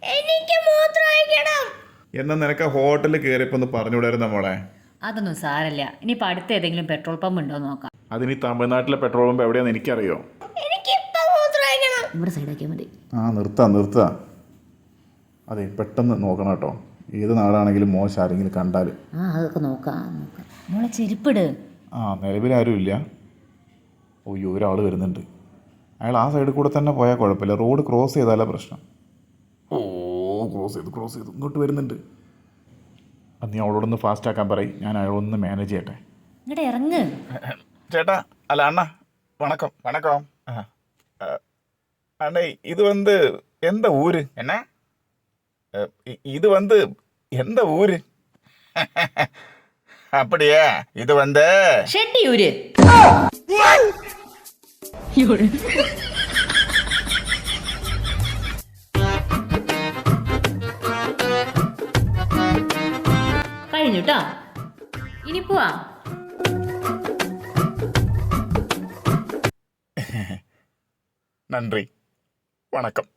എനിക്ക് മൂത്രമൊഴിക്കണം. എന്നാ നിനക്ക് ഹോട്ടലിൽ കയറിയപ്പോ ഒന്ന് പറഞ്ഞുവിടായിരുന്നു മോളെ. അതൊന്നും സാരല്ല. ഇനിയിപ്പോൾ അടുത്ത ഏതെങ്കിലും പെട്രോൾ പമ്പ് ഉണ്ടോ നോക്കാം. അതിന് ഈ തമിഴ്നാട്ടിലെ പെട്രോൾ പമ്പ് എവിടെയാണെന്ന് എനിക്കറിയോ. എനിക്കിപ്പോ മൂത്രമൊഴിക്കണം. ഇവിടെ സൈഡാക്കിയാൽ മതി. നിർത്താം. അതെ, പെട്ടെന്ന് നോക്കണം കേട്ടോ. ഏത് നാടാണെങ്കിലും മോശം ആരെങ്കിലും കണ്ടാൽ. അതൊക്കെ നോക്കാം. മോളെ ചെരുപ്പിട്. നിലവിൽ ആരുമില്ല. ഓയ്യോ, ഒരാൾ വരുന്നുണ്ട്. അയാൾ ആ സൈഡിൽ കൂടെ തന്നെ പോയാൽ കുഴപ്പമില്ല. റോഡ് ക്രോസ് ചെയ്താലേ പ്രശ്നം. ക്രോസ് ചെയ്തു ഇങ്ങോട്ട് വരുന്നുണ്ട്. അത് നീ അവളോടൊന്ന് ഫാസ്റ്റ് ആക്കാൻ പറയും. ഞാൻ അയാളൊന്ന് മാനേജ് ചെയ്യട്ടെ. ഇങ്ങോട്ട് ഇറങ്ങ് ചേട്ടാ. അല്ല അണ്ണ, വണക്കം. அண்ணே, இது எந்த ஊரு? என்ன இது எந்த ஊரு? அப்படியே இது ഷെട്ടിയൂര്. കഴിഞ്ഞു ട്ടോ. ഇനി പോവാ. நன்றி, வணக்கம்.